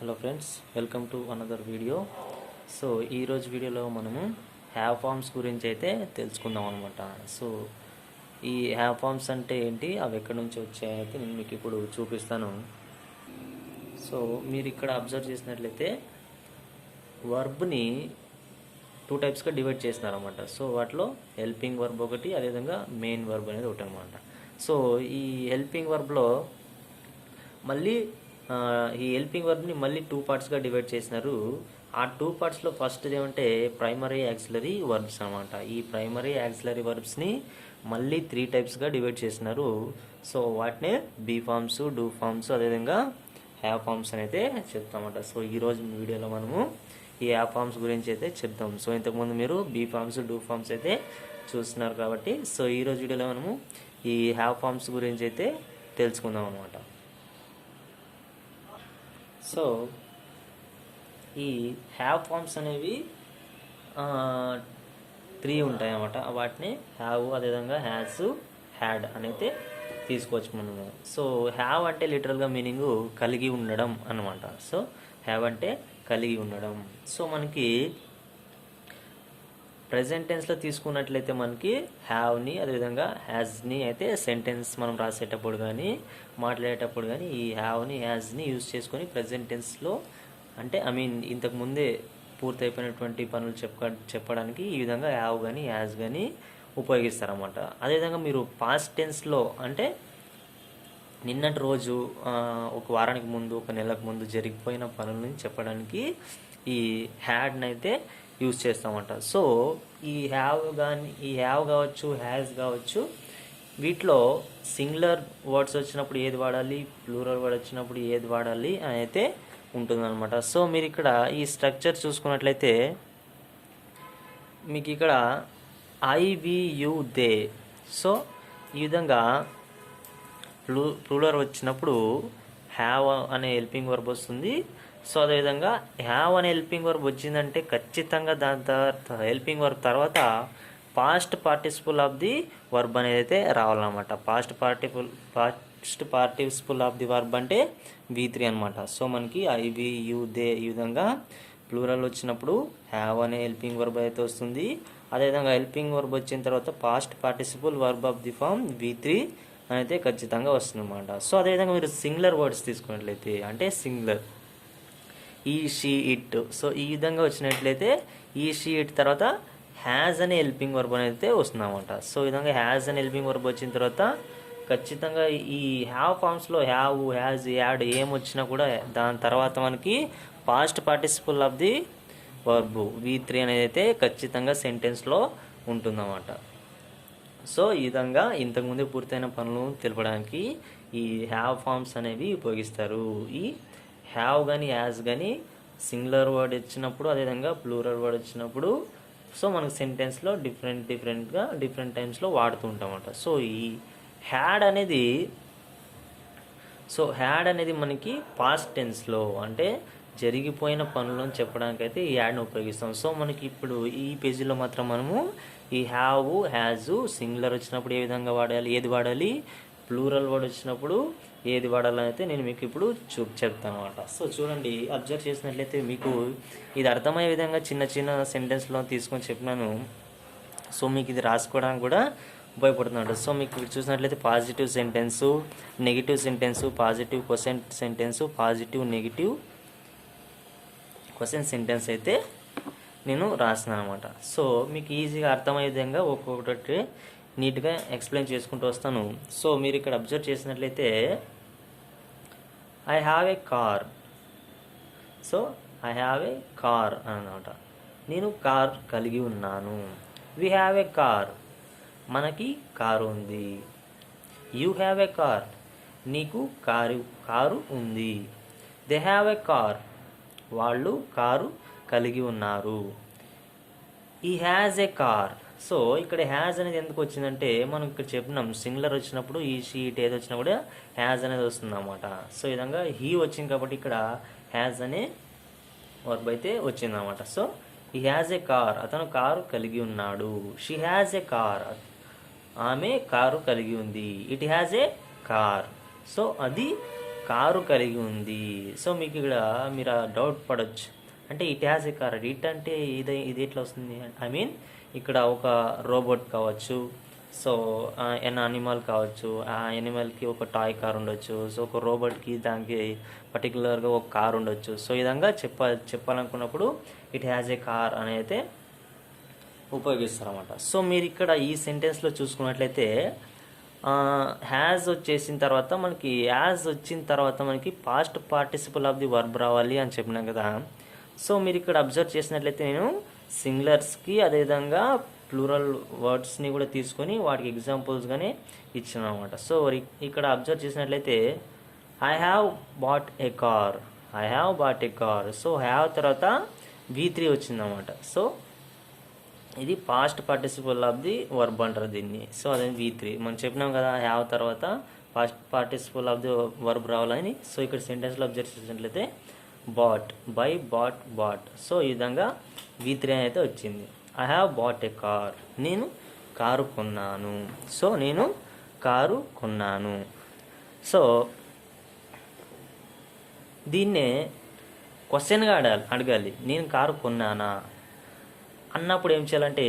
Hello friends, welcome to another video. So ఈరోజు వీడియోలో మనము హ్యావ్ ఫార్మ్స్ గురించి అయితే తెలుసుకుందాం అనమాట. సో ఈ హ్యావ్ ఫార్మ్స్ అంటే ఏంటి, అవి ఎక్కడి నుంచి వచ్చాయైతే నేను మీకు ఇప్పుడు చూపిస్తాను. సో మీరు ఇక్కడ అబ్జర్వ్ చేసినట్లయితే వర్బ్ని టూ టైప్స్గా డివైడ్ చేస్తున్నారన్నమాట. సో వాటిలో హెల్పింగ్ వర్బ్ ఒకటి, అదేవిధంగా మెయిన్ వర్బ్ అనేది ఒకటి అనమాట. సో ఈ హెల్పింగ్ వర్బ్లో మళ్ళీ ఈ హెల్పింగ్ వర్బ్ని మళ్ళీ టూ పార్ట్స్గా డివైడ్ చేసినారు. ఆ టూ పార్ట్స్లో ఫస్ట్ ఏమంటే ప్రైమరీ యాక్సిలరీ వర్బ్స్ అనమాట. ఈ ప్రైమరీ యాక్సిలరీ వర్బ్స్ని మళ్ళీ త్రీ టైప్స్గా డివైడ్ చేసినారు. సో వాటినే బీ ఫార్మ్స్, డూ ఫార్మ్స్, అదేవిధంగా హ్యావ్ ఫార్మ్స్ అని అయితే చెప్తామన్నమాట. సో ఈరోజు వీడియోలో మనము ఈ హ్యావ్ ఫార్మ్స్ గురించి అయితే చెప్తాం. సో ఇంతకుముందు మీరు బీ ఫార్మ్స్, డూ ఫార్మ్స్ అయితే చూస్తున్నారు కాబట్టి సో ఈరోజు వీడియోలో మనము ఈ హ్యావ్ ఫార్మ్స్ గురించి అయితే తెలుసుకుందాం అనమాట. సో ఈ హ్యావ్ ఫార్మ్స్ అనేవి త్రీ ఉంటాయి అన్నమాట. వాటిని హ్యావ్, అదేవిధంగా హ్యాస్, హ్యాడ్ అనేది తీసుకోవచ్చు మనము. సో హ్యావ్ అంటే లిటరల్గా మీనింగ్ కలిగి ఉండడం అన్నమాట. సో హ్యావ్ అంటే కలిగి ఉండడం. సో మనకి ప్రెజెంట్ టెన్స్లో తీసుకున్నట్లయితే మనకి హ్యావ్ని, అదేవిధంగా హ్యాజ్ని అయితే సెంటెన్స్ మనం రాసేటప్పుడు కానీ మాట్లాడేటప్పుడు కానీ ఈ హ్యావ్ని, హ్యాజ్ని యూజ్ చేసుకొని ప్రెజెంట్ టెన్స్లో అంటే ఇంతకు ముందే పూర్తయిపోయినటువంటి పనులు చెప్పడానికి ఈ విధంగా హ్యావ్ కానీ హ్యాజ్ కానీ ఉపయోగిస్తారన్నమాట. అదేవిధంగా మీరు పాస్ట్ టెన్స్లో అంటే నిన్నటి రోజు, ఒక వారానికి ముందు, ఒక నెలకు ముందు జరిగిపోయిన పనులని చెప్పడానికి ఈ హ్యాడ్ని అయితే యూజ్ చేస్తామంట. సో ఈ హ్యావ్ కావచ్చు, హ్యాజ్ కావచ్చు, వీటిలో సింగులర్ వర్డ్స్ వచ్చినప్పుడు ఏది వాడాలి, ప్లూరల్ వర్డ్ వచ్చినప్పుడు ఏది వాడాలి అని అయితే ఉంటుందన్నమాట. సో మీరు ఇక్కడ ఈ స్ట్రక్చర్ చూసుకున్నట్లయితే మీకు ఇక్కడ I, we, you, they. So ఈ విధంగా ప్లూరల్ వచ్చినప్పుడు హ్యావ్ అనే హెల్పింగ్ వర్బ్ వస్తుంది. సో అదేవిధంగా హ్యావ్ అనే హెల్పింగ్ వర్బ్ వచ్చిందంటే ఖచ్చితంగా దాని తర్వాత హెల్పింగ్ వర్బ్ తర్వాత past participle of the verb అనేది అయితే రావాలన్నమాట. Past participle of the verb అంటే V3 అనమాట. సో మనకి ఐ, వి, యు, దే ఈ విధంగా ప్లూరల్ వచ్చినప్పుడు హ్యావ్ అనే హెల్పింగ్ వర్బ్ అయితే వస్తుంది. అదేవిధంగా హెల్పింగ్ వర్బ్ వచ్చిన తర్వాత past participle verb of the form V3 అయితే ఖచ్చితంగా వస్తుంది అన్నమాట. సో అదేవిధంగా మీరు సింగులర్ వర్డ్స్ తీసుకున్నట్లయితే అంటే సింగులర్ ఈ, షీ, ఇట్. సో ఈ విధంగా వచ్చినట్లయితే ఈ, షీ, ఇట్ తర్వాత హ్యాజ్ అనే హెల్పింగ్ వర్బ్ అనేది వస్తుంది అన్నమాట. సో ఈ విధంగా హ్యాజ్ అనే హెల్పింగ్ వర్బ్ వచ్చిన తర్వాత ఖచ్చితంగా ఈ హ్యావ్ ఫార్మ్స్లో హ్యావ్, హ్యాజ్, యాడ్ ఏం వచ్చినా కూడా దాని తర్వాత మనకి past participle of the verb V3 అనేది అయితే ఖచ్చితంగా సెంటెన్స్లో ఉంటుందన్నమాట. సో ఈ విధంగా ఇంతకుముందే పూర్తయిన పనులు తెలపడానికి ఈ హ్యావ్ ఫార్మ్స్ అనేవి ఉపయోగిస్తారు. ఈ హ్యావ్ కానీ యాజ్ కానీ సింగులర్ వర్డ్ వచ్చినప్పుడు, అదేవిధంగా ప్లూరల్ వర్డ్ వచ్చినప్పుడు సో మనకు సెంటెన్స్లో డిఫరెంట్గా డిఫరెంట్ టైమ్స్లో వాడుతూ ఉంటామన్నమాట. సో ఈ హ్యాడ్ అనేది మనకి పాస్ట్ టెన్స్లో అంటే జరిగిపోయిన పనులను చెప్పడానికి అయితే ఈ యాడ్ని ఉపయోగిస్తాం. సో మనకి ఇప్పుడు ఈ పేజీలో మాత్రం మనము ఈ హ్యావ్, హ్యాజ్ సింగులర్ వచ్చినప్పుడు ఏ విధంగా వాడాలి, ఏది వాడాలి, ప్లూరల్ వర్డ్ వచ్చినప్పుడు ఏది వాడాలని అయితే నేను మీకు ఇప్పుడు చెప్తాను అనమాట. సో చూడండి, అబ్జర్వ్ చేసినట్లయితే మీకు ఇది అర్థమయ్యే విధంగా చిన్న చిన్న సెంటెన్స్లో తీసుకొని చెప్పినాను. సో మీకు ఇది రాసుకోవడానికి కూడా ఉపయోగపడుతుంది. సో మీకు ఇక్కడ చూసినట్లయితే positive sentence, negative sentence, positive question sentence, positive negative question sentence అయితే నేను రాస్తున్నాను అనమాట. సో మీకు ఈజీగా అర్థమయ్యే విధంగా ఒక్కొక్కటి నీట్గా ఎక్స్ప్లెయిన్ చేసుకుంటూ వస్తాను. సో మీరు ఇక్కడ అబ్జర్వ్ చేసినట్లయితే I have a car. So I have a car అన్నమాట. నేను కార్ కలిగి ఉన్నాను. We have a car. మనకి కారు ఉంది. You have a car. నీకు కారు ఉంది. They have a car. వాళ్ళు కారు కలిగి ఉన్నారు. ఈ హ్యాజ్ ఏ కార్. సో ఇక్కడ హ్యాజ్ అనేది ఎందుకు వచ్చిందంటే మనం ఇక్కడ చెప్పినాం సింగులర్ వచ్చినప్పుడు ఈ, షీ, ఇట్ ఏది వచ్చినా కూడా హ్యాజ్ అనేది వస్తుంది అన్నమాట. సో ఈ విధంగా హీ వచ్చింది కాబట్టి ఇక్కడ హ్యాజ్ అనే వర్బ్ అయితే వచ్చిందన్నమాట. సో ఈ హ్యాజ్ ఏ కార్. అతను కారు కలిగి ఉన్నాడు. She has a car. ఆమె కారు కలిగి ఉంది. It has a car. So అది కారు కలిగి ఉంది. సో మీకు ఇక్కడ మీరు డౌట్ పడవచ్చు, అంటే it has a car, it అంటే ఇది ఎట్లా వస్తుంది? ఐ మీన్ ఇక్కడ ఒక రోబోట్ కావచ్చు, సో ఎన్ అనిమల్ కావచ్చు, ఆ ఎనిమల్కి ఒక టాయ్ కార్ ఉండొచ్చు, సో ఒక రోబోట్కి దానికి పర్టికులర్గా ఒక కార్ ఉండొచ్చు. సో ఈ విధంగా చెప్పాలనుకున్నప్పుడు ఇట్ హ్యాస్ ఏ కార్ అని అయితే ఉపయోగిస్తారన్నమాట. సో మీరు ఇక్కడ ఈ సెంటెన్స్లో చూసుకున్నట్లయితే హ్యాజ్ వచ్చేసిన తర్వాత మనకి past participle of the verb రావాలి అని చెప్పినాం కదా. సో మీరు ఇక్కడ అబ్జర్వ్ చేసినట్లయితే నేను సింగులర్స్కి అదేవిధంగా ప్లూరల్ వర్డ్స్ని కూడా తీసుకొని వాటికి ఎగ్జాంపుల్స్గానే ఇచ్చాను అనమాట. సో ఇక్కడ అబ్జర్వ్ చేసినట్లయితే I have bought a car, so have తర్వాత V3 వచ్చిందన్నమాట. సో ఇది past participle of the verb అంటారు దీన్ని. సో అదే V3 మనం చెప్పినాం కదా, హ్యావ్ తర్వాత past participle of the verb రావాలని. సో ఇక్కడ సెంటెన్స్లో అబ్జర్వ్ చేసినట్లయితే బాట్, బై బాట్. సో ఈ విధంగా V3 అయితే వచ్చింది. I have bought a car, నేను కారు కొన్నాను. సో నేను కారు కొన్నాను. సో దీన్నే క్వశ్చన్గా అడగాలి, నేను కారు కొన్నానా అన్నప్పుడు ఏం చేయాలంటే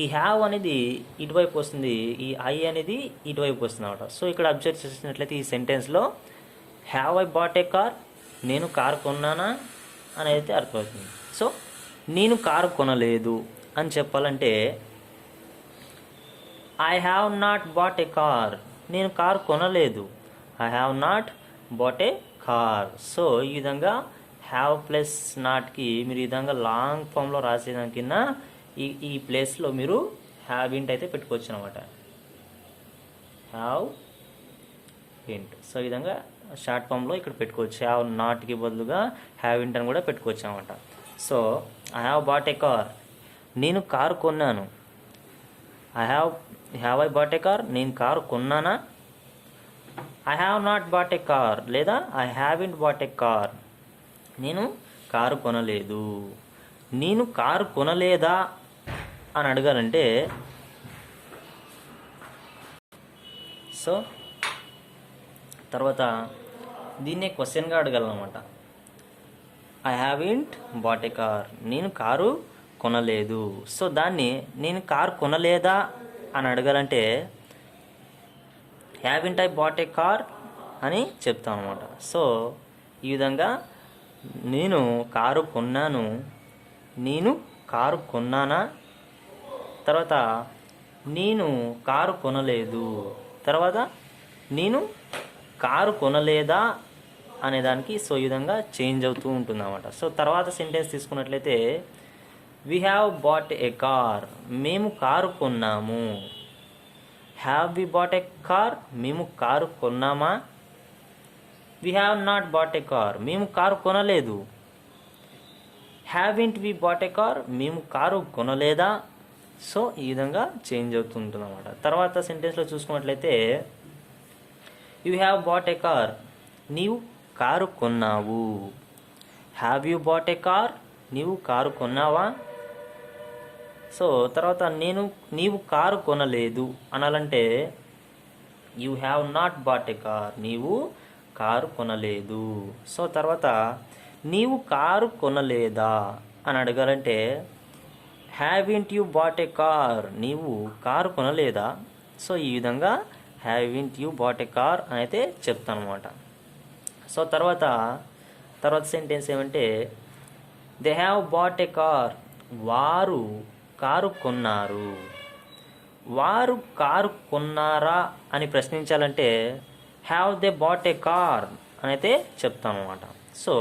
ఈ హ్యావ్ అనేది ఇటువైపు వస్తుంది, ఈ ఐ అనేది ఇటువైపు వస్తుంది అనమాట. సో ఇక్కడ అబ్జర్వ్ చేసినట్లయితే ఈ సెంటెన్స్లో have I bought a car, నేను కారు కొన్నానా అని అయితే అర్థమవుతుంది. సో నేను కారు కొనలేదు అని చెప్పాలంటే I have not bought a car, నేను కారు కొనలేదు. I have not bought a car. So ఈ విధంగా హ్యావ్ ప్లస్ నాట్కి మీరు ఈ విధంగా లాంగ్ ఫామ్లో రాసేదాని కింద ఈ ప్లేస్లో మీరు హ్యావ్ ఇంట్ అయితే పెట్టుకోవచ్చు అనమాట. హ్యావ్ ఇంట్. సో ఈ విధంగా షార్ట్ ఫామ్లో ఇక్కడ పెట్టుకోవచ్చు. హ్యావ్ నాట్కి బదులుగా హ్యావ్ ఇంట్ అని కూడా పెట్టుకోవచ్చు అనమాట. So I have bought a car, నేను కారు కొన్నాను. Have I bought a car, నేను కారు కొన్నానా? I have not bought a car లేదా I haven't bought a car, నేను కారు కొనలేదు. నేను కారు కొనలేదా అని అడగాలంటే సో తర్వాత దీన్నే క్వశ్చన్గా అడగాలన్నమాట. I haven't bought a car, నేను కారు కొనలేదు. సో దాన్ని నేను కారు కొనలేదా అని అడగాలంటే haven't I bought a car అని చెప్తాం అనమాట. సో ఈ విధంగా నేను కారు కొన్నాను, నేను కారు కొన్నానా, తర్వాత నేను కారు కొనలేదు, తర్వాత నేను కారు కొనలేదా అనేదానికి సో ఈ విధంగా చేంజ్ అవుతూ ఉంటుంది అన్నమాట. సో తర్వాత సెంటెన్స్ తీసుకున్నట్లయితే we have bought a car, మేము కారు కొన్నాము. Have we bought a car, మేము కారు కొన్నామా? We have not bought a car, మేము కారు కొనలేదు. Haven't we bought a car, మేము కారు కొనలేదా? సో ఈ విధంగా చేంజ్ అవుతుంటుంది అన్నమాట. తర్వాత సెంటెన్స్లో చూసుకున్నట్లయితే you have bought a car, నీవు కారు కొన్నావు. Have you bought a car, నీవు కారు కొన్నావా? సో తర్వాత నీవు కారు కొనలేదు అనాలంటే you have not bought a car, నీవు కారు కొనలేదు. సో తర్వాత నీవు కారు కొనలేదా అని అడగాలంటే haven't you bought a car, నీవు కారు కొనలేదా? సో ఈ విధంగా haven't you bought a car అని అయితే చెప్తాను అనమాట. సో తర్వాత సెంటెన్స్ ఏమంటే they have bought a car, వారు కారు కొన్నారు. వారు కారు కొన్నారా అని ప్రశ్నించాలంటే have they bought a car అని అయితే చెప్తాం అనమాట. సో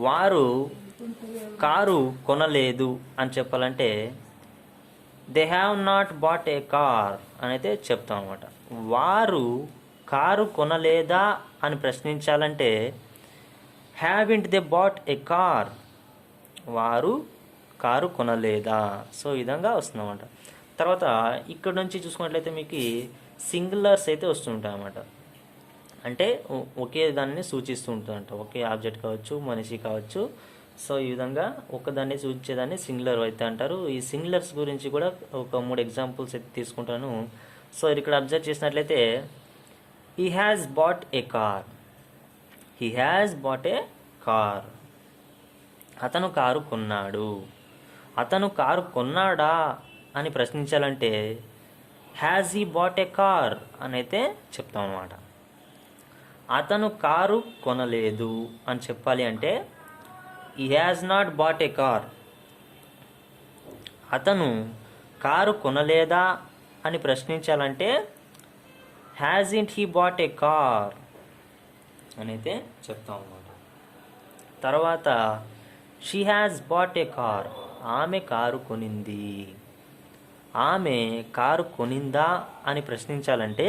వారు కారు కొనలేదు అని చెప్పాలంటే they have not bought a car అని అయితే చెప్తాం అనమాట. వారు కారు కొనలేదా అని ప్రశ్నించాలంటే haven't they bought a car, వారు కారు కొనలేదా? సో ఈ విధంగా వస్తుందన్నమాట. తర్వాత ఇక్కడ నుంచి చూసుకున్నట్లయితే మీకు సింగులర్స్ అయితే వస్తుంటాయి అన్నమాట. అంటే ఒకే దాన్ని సూచిస్తూ ఉంటుందంట, ఒకే ఆబ్జెక్ట్ కావచ్చు, మనిషి కావచ్చు. సో ఈ విధంగా ఒకదాన్ని సూచించేదాన్ని సింగులర్ అయితే అంటారు. ఈ సింగులర్స్ గురించి కూడా ఒక 3 ఎగ్జాంపుల్స్ అయితే తీసుకుంటాను. సో ఇక్కడ అబ్జర్వ్ చేసినట్లయితే he has bought a car. He has bought a car. అతను కారు కొన్నాడు. అతను కారు కొన్నాడా అని ప్రశ్నించాలంటే has he bought a car అని అయితే చెప్తాం అన్నమాట. అతను కారు కొనలేదు అని చెప్పాలి అంటే he has not bought a car. అతను కారు కొనలేదా అని ప్రశ్నించాలంటే hasn't he bought a car అని అయితే చెప్తాం అన్నమాట. తర్వాత she has bought a car. ఆమె కారు కొనింది. ఆమె కారు కొనిందా అని ప్రశ్నించాలంటే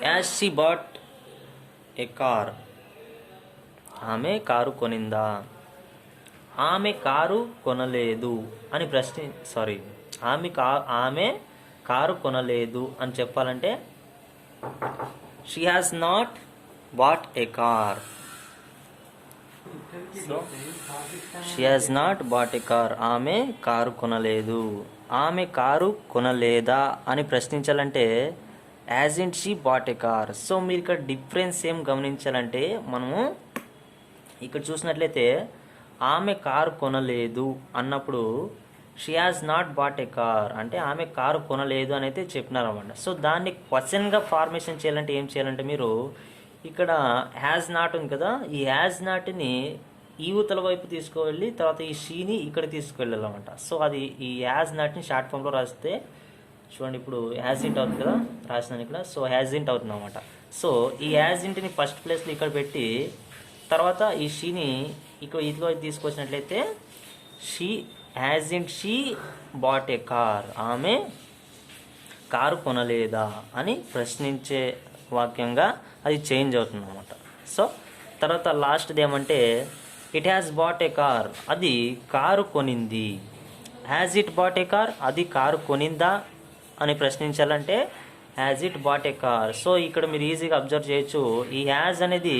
has she bought a car. ఆమె కారు కొనిందా. ఆమె కారు కొనలేదు అని ఆమె కారు కొనలేదు అని చెప్పాలంటే she has not bought a car. So she has not bought a car. ఆమె కారు కొనలేదు. ఆమె కారు కొనలేదా అని ప్రశ్నించాలంటే hasn't she bought a car. So మీరు ఇక్కడ డిఫరెన్స్ ఏం గమనించాలంటే మనము ఇక్కడ చూసినట్లయితే ఆమె కారు కొనలేదు అన్నప్పుడు she has not bought a car అంటే ఆమె కారు కొనలేదు అని అయితే చెప్పినారన్నమాట. సో దాన్ని క్వశ్చన్గా ఫార్మేషన్ చేయాలంటే ఏం చేయాలంటే మీరు ఇక్కడ హ్యాజ్ నాట్ ఉంది కదా, ఈ హ్యాజ్ నాట్ని ఈ ఊతల వైపు తీసుకువెళ్ళి తర్వాత ఈ షీని ఇక్కడ తీసుకువెళ్ళాలన్నమాట. సో అది ఈ హ్యాజ్ నాట్ని షార్ట్ ఫామ్లో రాస్తే చూడండి, ఇప్పుడు హ్యాజ్ ఇంట్ అవుతుంది కదా రాసినాను ఇక్కడ. సో హ్యాజ్ ఇంట్ అవుతుంది అన్నమాట. సో ఈ హ్యాజ్ ఇంట్ని ఫస్ట్ ప్లేస్లో ఇక్కడ పెట్టి తర్వాత ఈ షీని ఇక్కడ ఇదిలో తీసుకొచ్చినట్లయితే she hasn't she bought a car. ఆమె కారు కొనలేదా అని ప్రశ్నించే వాక్యంగా అది చేంజ్ అవుతుంది అన్నమాట. సో తర్వాత లాస్ట్ది ఏమంటే it has bought a car. అది కారు కొనింది. Has it bought a car. అది కారు కొనిందా అని ప్రశ్నించాలంటే has it bought a car. So ఇక్కడ మీరు ఈజీగా అబ్జర్వ్ చేయొచ్చు, ఈ హ్యాజ్ అనేది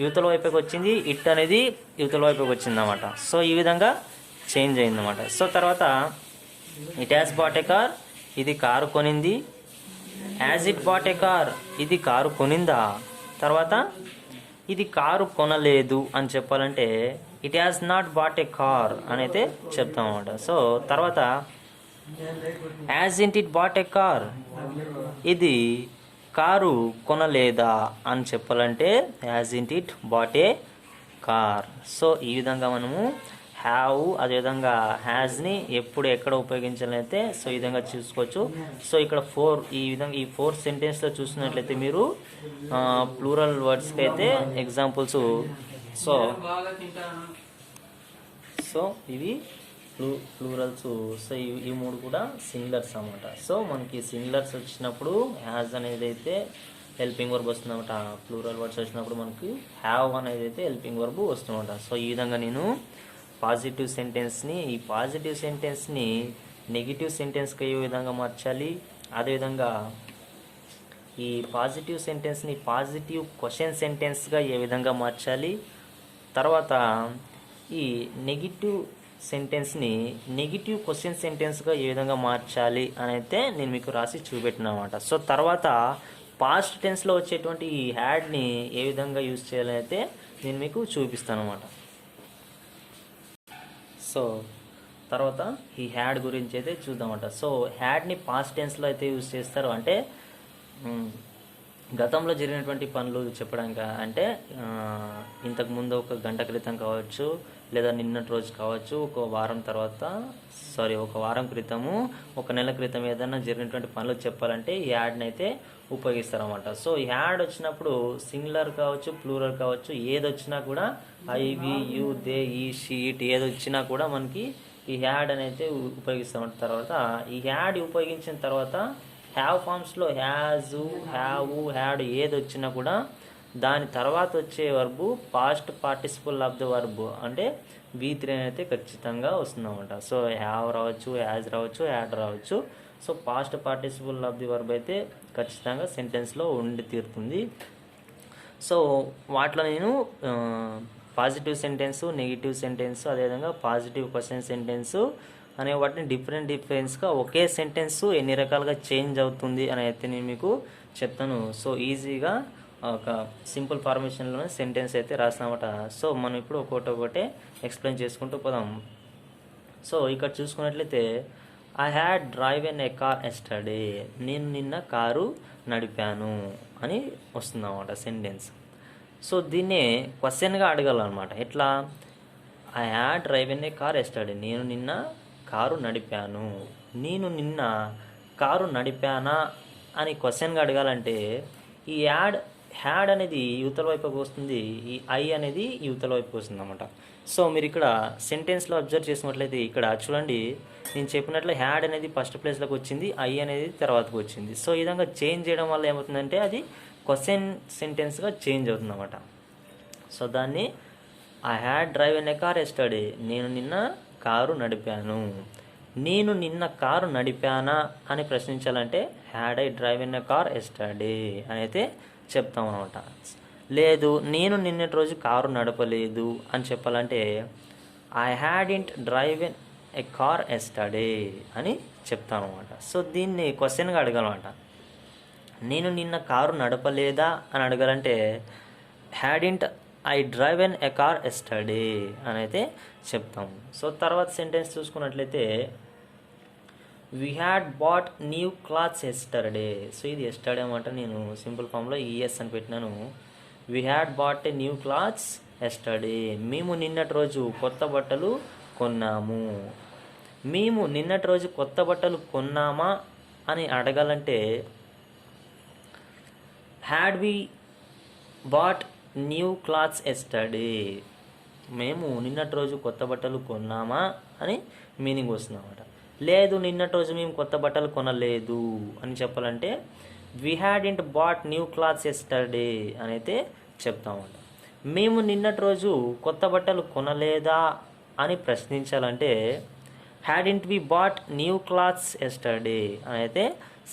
యువతల వైపుకి వచ్చింది, ఇట్ అనేది యువతల వైపుకి వచ్చింది అన్నమాట. సో ఈ విధంగా చేంజ్ అయిందన్నమాట. సో తర్వాత it has bought a car. ఇది కారు కొనింది. Has it bought a car. ఇది కారు కొనిందా. తర్వాత ఇది కారు కొనలేదు అని చెప్పాలంటే it has not bought a car అని అయితే చెప్తాం అన్నమాట. సో తర్వాత hasn't it bought a car. ఇది కారు కొనలేదా అని చెప్పాలంటే hasn't it bought a car. So ఈ విధంగా మనము హ్యావ్ అదేవిధంగా హ్యాజ్ని ఎప్పుడు ఎక్కడ ఉపయోగించాలైతే సో ఈ విధంగా చూసుకోవచ్చు. సో ఇక్కడ ఈ ఫోర్ సెంటెన్స్లో చూసినట్లయితే మీరు ప్లూరల్ వర్డ్స్కి అయితే ఎగ్జాంపుల్స్. సో ఇవి ప్లూరల్స్. సో ఈ మూడు కూడా సింగులర్స్ అన్నమాట. సో మనకి సింగులర్స్ వచ్చినప్పుడు హ్యాజ్ అనేది అయితే హెల్పింగ్ వర్బ్ వస్తుందన్నమాట. ప్లూరల్ వర్డ్స్ వచ్చినప్పుడు మనకి హ్యావ్ అనేది అయితే హెల్పింగ్ వర్బ్ వస్తుందన్నమాట. సో ఈ విధంగా నేను ఈ పాజిటివ్ సెంటెన్స్ని నెగిటివ్ సెంటెన్స్కి ఏ విధంగా మార్చాలి, అదేవిధంగా ఈ పాజిటివ్ సెంటెన్స్ని పాజిటివ్ క్వశ్చన్ సెంటెన్స్గా ఏ విధంగా మార్చాలి, తర్వాత ఈ నెగిటివ్ సెంటెన్స్ని నెగిటివ్ క్వశ్చన్ సెంటెన్స్గా ఏ విధంగా మార్చాలి అని అయితే నేను మీకు రాసి చూపెట్టిన అనమాట. సో తర్వాత పాస్ట్ టెన్స్లో వచ్చేటువంటి ఈ హ్యాడ్ని ఏ విధంగా యూజ్ చేయాలని అయితే నేను మీకు చూపిస్తాను అనమాట. సో తర్వాత ఈ హ్యాడ్ గురించి అయితే చూద్దామట. సో హ్యాడ్ని పాస్ట్ టెన్స్లో అయితే యూజ్ చేస్తారు అంటే గతంలో జరిగినటువంటి పనులు చెప్పడానికి, అంటే ఇంతకుముందు ఒక గంట క్రితం కావచ్చు, లేదా నిన్నటి రోజు కావచ్చు, ఒక వారం క్రితము, ఒక నెల క్రితం ఏదైనా జరిగినటువంటి పనులు చెప్పాలంటే ఈ యాడ్ని అయితే ఉపయోగిస్తారన్నమాట. సో ఈ యాడ్ వచ్చినప్పుడు సింగులర్ కావచ్చు, ప్లూరల్ కావచ్చు, ఏది వచ్చినా కూడా ఐ, వి, యు, దే, ఈ, షీ, ఇట్ ఏది వచ్చినా కూడా మనకి ఈ యాడ్ అనేది ఉపయోగిస్తామంట. తర్వాత ఈ యాడ్ ఉపయోగించిన తర్వాత హ్యావ్ ఫామ్స్లో హ్యాజు, హ్యావ్, హ్యాడ్ ఏది వచ్చినా కూడా దాని తర్వాత వచ్చే verb past participle of the verb అంటే V3 అయితే ఖచ్చితంగా వస్తుందన్నమాట. సో హ్యావ్ రావచ్చు, హ్యాజ్ రావచ్చు, హ్యాడ్ రావచ్చు. So past participle of the verb అయితే ఖచ్చితంగా సెంటెన్స్లో ఉండి తీరుతుంది. సో వాటిలో నేను పాజిటివ్ సెంటెన్సు, నెగిటివ్ సెంటెన్సు, అదేవిధంగా పాజిటివ్ క్వశ్చన్ సెంటెన్సు, అనే వాటిని డిఫరెన్స్గా ఒకే సెంటెన్స్ ఎన్ని రకాలుగా చేంజ్ అవుతుంది అని అయితే నేను మీకు చెప్తాను. సో ఈజీగా ఒక సింపుల్ ఫార్మేషన్లోనే సెంటెన్స్ అయితే రాస్తామట. సో మనం ఇప్పుడు ఒకటే ఎక్స్ప్లెయిన్ చేసుకుంటూ పోదాం. సో ఇక్కడ చూసుకున్నట్లయితే I had driven a car yesterday, నేను నిన్న కారు నడిపాను అని వస్తుందన్నమాట సెంటెన్స్. సో దీన్నే క్వశ్చన్గా అడగాలన్నమాట. ఎట్లా? I had driven a car yesterday, నేను నిన్న కారు నడిపాను. నేను నిన్న కారు నడిపానా అని క్వశ్చన్గా అడగాలంటే ఈ హ్యాడ్ అనేది యువతల వైపుకి వస్తుంది, ఈ ఐ అనేది యువతల వైపుకి వస్తుంది అన్నమాట. సో మీరు ఇక్కడ సెంటెన్స్లో అబ్జర్వ్ చేసినట్లయితే ఇక్కడ చూడండి, నేను చెప్పినట్లు హ్యాడ్ అనేది ఫస్ట్ ప్లేస్లోకి వచ్చింది, ఐ అనేది తర్వాతకు వచ్చింది. సో ఈ విధంగా చేంజ్ చేయడం వల్ల ఏమవుతుందంటే అది క్వశ్చన్ సెంటెన్స్గా చేంజ్ అవుతుంది అన్నమాట. సో దాన్ని I had driven a car yesterday, నేను నిన్న కారు నడిపాను. నేను నిన్న కారు నడిపానా అని ప్రశ్నించాలంటే had I driven a car yesterday అని అయితే చెప్తాం అనమాట. లేదు నేను నిన్నటి రోజు కారు నడపలేదు అని చెప్పాలంటే I hadn't driven a car yesterday అని చెప్తాను అనమాట. సో దీన్ని క్వశ్చన్గా అడగాలన్నమాట. నేను నిన్న కారు నడపలేదా అని అడగాలంటే hadn't I driven a car yesterday అని అయితే చెప్తాము. సో తర్వాత సెంటెన్స్ చూసుకున్నట్లయితే we had bought new clothes yesterday. So ఇది ఎస్టర్డే అన్నమాట, నేను సింపుల్ ఫామ్లో ఈఎస్ అని పెట్టినాను. We had bought a new clothes yesterday, మేము నిన్నటి రోజు కొత్త బట్టలు కొన్నాము. మేము నిన్నటి రోజు కొత్త బట్టలు కొన్నామా అని అడగాలంటే had we bought new clothes yesterday, మేము నిన్నటి రోజు కొత్త బట్టలు కొన్నామా అని మీనింగ్ వస్తుందన్నమాట. లేదు నిన్నటి రోజు మేము కొత్త బట్టలు కొనలేదు అని చెప్పాలంటే we hadn't bought new clothes yesterday అని అయితే చెప్తామంట. మేము నిన్నటి రోజు కొత్త బట్టలు కొనలేదా అని ప్రశ్నించాలంటే hadn't we bought new clothes yesterday అని అయితే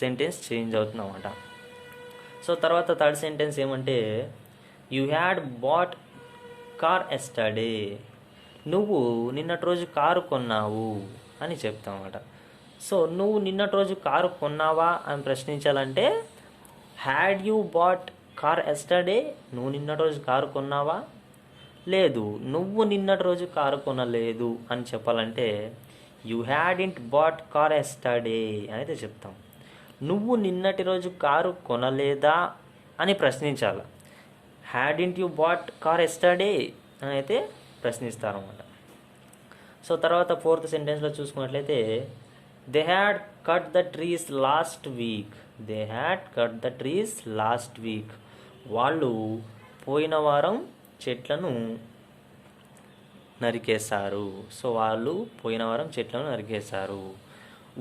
సెంటెన్స్ చేంజ్ అవుతుందన్నమాట. సో తర్వాత థర్డ్ సెంటెన్స్ ఏమంటే you had bought car yesterday, నువ్వు నిన్నటి రోజు కారు కొన్నావు అని చెప్తామన్నమాట. సో నువ్వు నిన్నటి రోజు కారు కొన్నావా అని ప్రశ్నించాలంటే had you bought car yesterday, నువ్వు నిన్నటి రోజు కారు కొన్నావా. లేదు నువ్వు నిన్నటి రోజు కారు కొనలేదు అని చెప్పాలంటే యూ హ్యాడింట్ బాట్ కార్ ఎస్టర్డే అని అయితే చెప్తాం. నువ్వు నిన్నటి రోజు కారు కొనలేదా అని ప్రశ్నించాలి. హ్యాడింట్ యూ బాట్ కార్ ఎస్టర్డే అని అయితే ప్రశ్నిస్తారన్నమాట. సో తర్వాత ఫోర్త్ సెంటెన్స్లో చూసుకున్నట్లయితే they had cut the trees last week, they had cut the trees last week, వాళ్ళు పోయిన వారం చెట్లను నరికేశారు. సో వాళ్ళు పోయిన వారం చెట్లను నరికేశారు.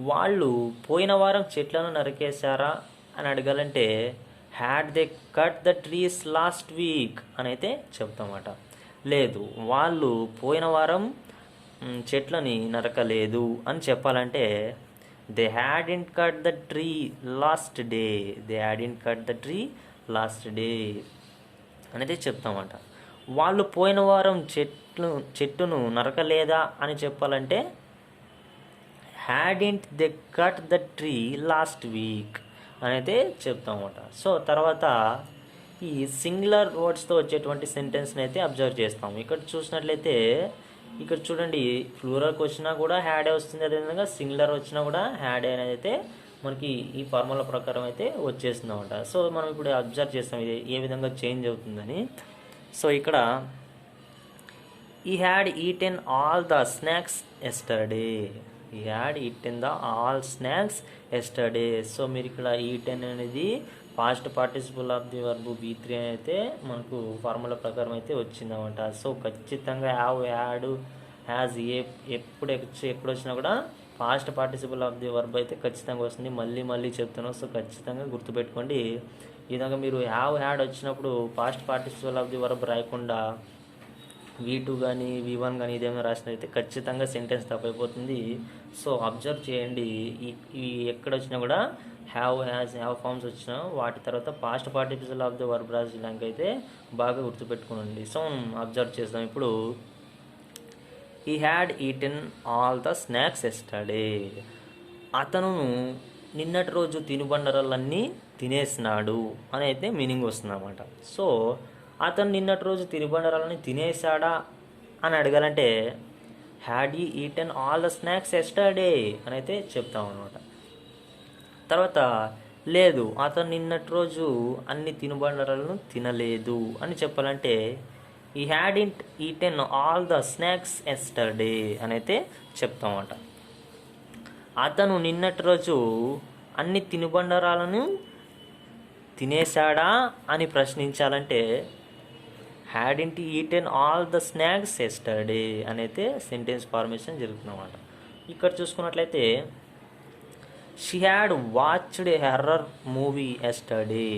వాళ్ళు పోయిన వారం చెట్లను నరికేశారా అని అడగాలంటే had they cut the trees last week అని అయితే చెప్తామట. లేదు వాళ్ళు పోయిన వారం చెట్లని నరకలేదు అని చెప్పాలంటే they hadn't cut the tree last day, they hadn't cut the tree last day అనేది చెప్తామంట. వాళ్ళు పోయిన వారం చెట్టును నరకలేదా అని చెప్పాలంటే hadn't they cut the tree last week అనేది చెప్తామన్నమాట. సో తర్వాత ఈ సింగులర్ వర్డ్స్తో వచ్చేటువంటి సెంటెన్స్ని అయితే అబ్జర్వ్ చేస్తాం. ఇక్కడ చూసినట్లయితే ఇక్కడ చూడండి ప్లూరల్కి వచ్చినా కూడా హ్యాడే వస్తుంది, అదేవిధంగా సింగులర్ వచ్చినా కూడా హ్యాడే అనేది అయితే మనకి ఈ ఫార్ములా ప్రకారం అయితే వచ్చేస్తుంది అన్నమాట. సో మనం ఇప్పుడు అబ్జర్వ్ చేస్తాం ఇది ఏ విధంగా చేంజ్ అవుతుందని. సో ఇక్కడ he had eaten all the snacks yesterday, he had eaten the all snacks yesterday. So మీరు ఇక్కడ ఈటెన్ అనేది past participle of the verb V3 అయితే మనకు ఫార్ములా ప్రకారం అయితే వచ్చిందన్నమాట. సో ఖచ్చితంగా హ్యాడ్ హ్యాజ్ ఎప్పుడు వచ్చినా కూడా past participle of the verb అయితే ఖచ్చితంగా వస్తుంది. మళ్ళీ చెప్తున్నాం. సో ఖచ్చితంగా గుర్తుపెట్టుకోండి. ఈ విధంగా మీరు హ్యాడ్ వచ్చినప్పుడు past participle of the verb రాయకుండా V2 కానీ V1 కానీ ఇదేమైనా రాసినైతే ఖచ్చితంగా సెంటెన్స్ తప్పైపోతుంది. సో అబ్జర్వ్ చేయండి, ఈ ఎక్కడ వచ్చినా కూడా హ్యావ్ ఫార్మ్స్ వచ్చినా వాటి తర్వాత past participle of the verb రాసినాక అయితే బాగా గుర్తుపెట్టుకోండి. సో అబ్జర్వ్ చేద్దాం. ఇప్పుడు he had eaten all the snacks yesterday. అతను నిన్నటి రోజు తినుబండరాలన్నీ తినేసినాడు అని అయితే మీనింగ్ వస్తుంది అన్నమాట. సో అతను నిన్నటి రోజు తినుబండరాలన్నీ తినేసాడా అని అడగాలంటే హ్యాడ్ ఈ eaten all the snacks yesterday అని అయితే చెప్తాం అనమాట. తర్వాత లేదు, అతను నిన్నటి రోజు అన్ని తినుబండరాలను తినలేదు అని చెప్పాలంటే ఈ హ్యాడ్ ఇంట్ eaten all the snacks yesterday అని అయితే చెప్తామన్నమాట. అతను నిన్నటి రోజు అన్ని తినుబండరాలను తినేశాడా అని ప్రశ్నించాలంటే హ్యాడ్ ఇంట్ eaten all the snacks yesterday అని అయితే సెంటెన్స్ ఫార్మేషన్ జరుగుతుందన్నమాట. ఇక్కడ చూసుకున్నట్లయితే she had watched a horror movie yesterday.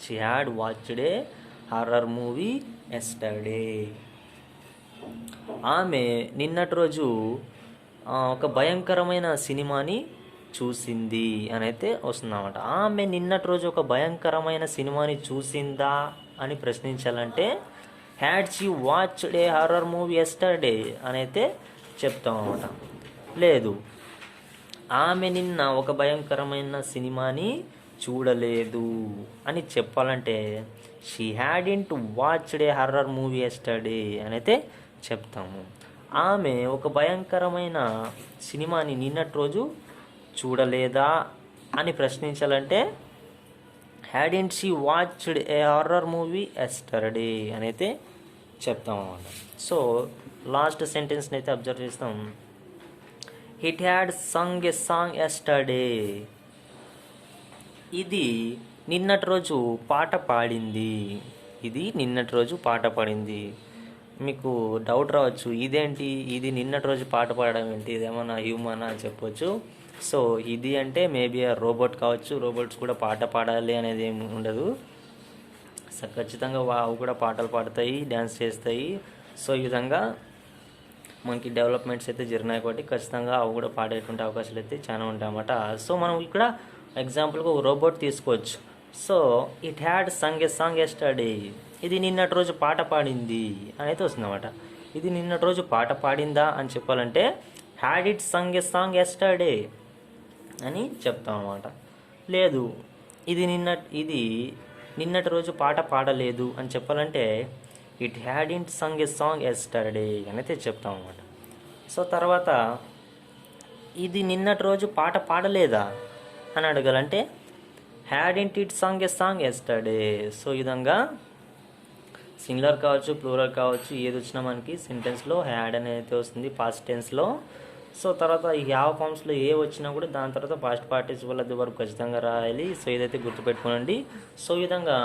She had watched a horror movie yesterday. ఆమె నిన్నటి రోజు ఒక భయంకరమైన సినిమాని చూసింది అని అయితే వస్తుందన్నమాట. ఆమె నిన్నటి రోజు ఒక భయంకరమైన సినిమాని చూసిందా అని ప్రశ్నించాలంటే had she watched a horror movie yesterday అని అయితే చెప్తాం అన్నమాట. లేదు, ఆమె నిన్న ఒక భయంకరమైన సినిమాని చూడలేదు అని చెప్పాలంటే she hadn't watched a horror movie yesterday అని అయితే చెప్తాము. ఆమె ఒక భయంకరమైన సినిమాని నిన్నటి రోజు చూడలేదా అని ప్రశ్నించాలంటే hadn't she watched a horror movie yesterday అని అయితే చెప్తాం అన్నమాట. సో లాస్ట్ సెంటెన్స్ని అయితే అబ్జర్వ్ చేస్తాం. It had Sung a song yesterday. ఇది నిన్నటి రోజు పాట పాడింది. ఇది నిన్నటి రోజు పాట పాడింది. మీకు డౌట్ రావచ్చు, ఇదేంటి ఇది నిన్నటి రోజు పాట పాడడం ఏంటి, ఇదేమన్నా హ్యూమనా అని చెప్పొచ్చు. సో ఇది అంటే మేబీ ఆ రోబోట్ కావచ్చు. రోబోట్స్ కూడా పాట పాడాలి అనేది ఏమి ఉండదు. సో ఖచ్చితంగా అవి కూడా పాటలు పాడతాయి, డ్యాన్స్ చేస్తాయి. సో ఈ విధంగా మనకి డెవలప్మెంట్స్ అయితే జరిగినాయి కాబట్టి ఖచ్చితంగా అవి కూడా పాడేటువంటి అవకాశాలు అయితే చాలా ఉంటాయి అన్నమాట. సో మనం ఇక్కడ ఎగ్జాంపుల్గా ఒక రోబోట్ తీసుకోవచ్చు. So it had Sung a song yesterday. ఇది నిన్నటి రోజు పాట పాడింది అని అయితే వస్తుందన్నమాట. ఇది నిన్నటి రోజు పాట పాడిందా అని చెప్పాలంటే had it Sung a song yesterday అని చెప్తాం అన్నమాట. లేదు, ఇది నిన్నటి రోజు పాట పాడలేదు అని చెప్పాలంటే ఇట్ హ్యాడ్ ఇంట్ సంగ్ ఎ సాంగ్ ఎస్టర్డే అని అయితే చెప్తాం అన్నమాట. సో తర్వాత ఇది నిన్నటి రోజు పాట పాడలేదా అని అడగాలంటే హ్యాడ్ ఇంట్ it song a song yesterday. So ఈ విధంగా సింగులర్ కావచ్చు, ప్లూరల్ కావచ్చు, ఏది వచ్చినా మనకి సెంటెన్స్లో హ్యాడ్ అనేది వస్తుంది పాస్ట్ టెన్స్లో. సో తర్వాత ఈ హ్యావ్ ఫామ్స్లో ఏ వచ్చినా కూడా దాని తర్వాత పాస్ట్ పార్టిసిపల్ అది వరకు ఖచ్చితంగా రాయాలి. సో ఇదైతే గుర్తుపెట్టుకోనండి. సో ఈ విధంగా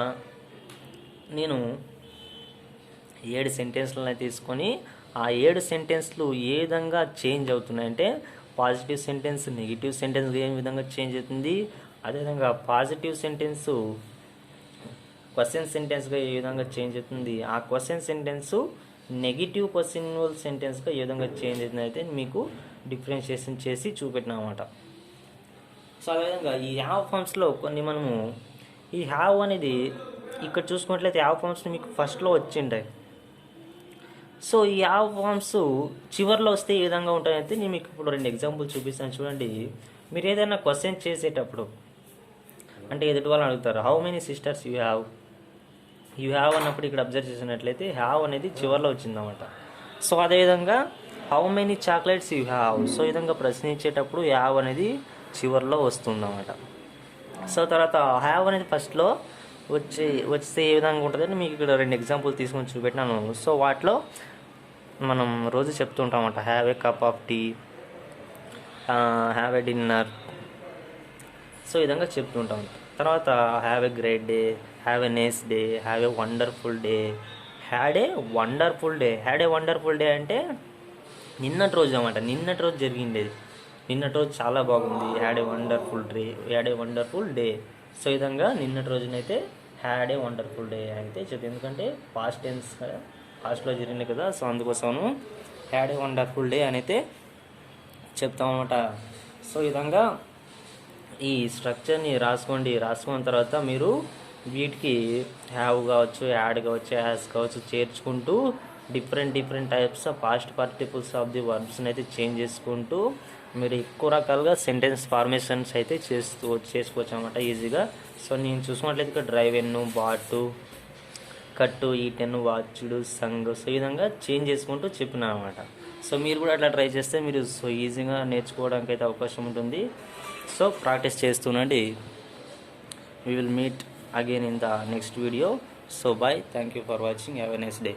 నేను 7 సెంటెన్స్లను తీసుకొని ఆ 7 సెంటెన్స్లు ఏ విధంగా చేంజ్ అవుతున్నాయంటే పాజిటివ్ సెంటెన్స్ నెగిటివ్ సెంటెన్స్ ఏ విధంగా చేంజ్ అవుతుంది, అదేవిధంగా పాజిటివ్ సెంటెన్సు క్వశ్చన్ సెంటెన్స్గా ఏ విధంగా చేంజ్ అవుతుంది, ఆ క్వశ్చన్ సెంటెన్సు నెగిటివ్ క్వశ్చనబుల్ సెంటెన్స్గా ఏ విధంగా చేంజ్ అవుతుంది అయితే మీకు డిఫరెన్షియేషన్ చేసి చూపెట్టినా అన్నమాట. సో అదేవిధంగా ఈ హ్యావ్ ఫామ్స్లో కొన్ని మనము ఈ హ్యావ్ అనేది ఇక్కడ చూసుకున్నట్లయితే హ్యావ్ ఫామ్స్ మీకు ఫస్ట్లో వచ్చింటాయి. సో ఈ హ్యావ్ ఫామ్స్ చివరిలో వస్తే ఏ విధంగా ఉంటాయంటే నేను మీకు ఇప్పుడు 2 ఎగ్జాంపుల్ చూపిస్తాను చూడండి. మీరు ఏదైనా క్వశ్చన్ చేసేటప్పుడు అంటే ఎదుటి వాళ్ళని అడుగుతారు how many sisters you have అన్నప్పుడు ఇక్కడ అబ్జర్వ్ చేసినట్లయితే హ్యావ్ అనేది చివరిలో వచ్చిందన్నమాట. సో అదేవిధంగా how many chocolates you have. So ఈ విధంగా ప్రశ్నించేటప్పుడు హ్యావ్ అనేది చివరిలో వస్తుందన్నమాట. సో తర్వాత హ్యావ్ అనేది ఫస్ట్లో వస్తే ఏ విధంగా ఉంటుందని మీకు ఇక్కడ 2 ఎగ్జాంపుల్ తీసుకొని చూపెట్టినాను. సో వాటిలో మనం రోజు చెప్తుంటామన్నమాట. Have a cup of tea, have a dinner. So ఈ విధంగా చెప్తుంటాం. తర్వాత have a great day, have a nice day, have a wonderful day, had a wonderful day. Had a wonderful day అంటే నిన్నటి రోజు అన్నమాట, నిన్నటి రోజు జరిగిండేది, నిన్నటి రోజు చాలా బాగుంది, had a wonderful day. So ఈ విధంగా నిన్నటి రోజునైతే హ్యాడ్ ఏ వండర్ఫుల్ డే అయితే చెప్తాను. ఎందుకంటే పాస్ట్ టెన్స్ కదా, పాస్ట్లో జరిగింది కదా. సో అందుకోసము హ్యాడ్ ఏ వండర్ఫుల్ డే అని అయితే చెప్తామన్నమాట. సో ఈ విధంగా ఈ స్ట్రక్చర్ని రాసుకున్న తర్వాత మీరు వీటికి హ్యావ్ కావచ్చు, యాడ్ కావచ్చు, యాజ్ కావచ్చు చేర్చుకుంటూ different types of past participles of the వర్బ్స్ని అయితే చేంజ్ చేసుకుంటూ మీరు ఎక్కువ రకాలుగా సెంటెన్స్ ఫార్మేషన్స్ అయితే చేసుకోవచ్చు అనమాట ఈజీగా. సో నేను చూసుకున్నట్లయితే ఇక్కడ డ్రైవ్ ఎన్ను, బాటు, కట్టు, ఈటెన్ను, వాచుడు, సంగ్, సో ఈ విధంగా చేంజ్ చేసుకుంటూ చెప్పిన అనమాట. సో మీరు కూడా అట్లా ట్రై చేస్తే మీరు సో ఈజీగా నేర్చుకోవడానికి అయితే అవకాశం ఉంటుంది. సో ప్రాక్టీస్ చేస్తుండండి. We will meet again in the next video. So bye. Thank you for watching. Have a nice day.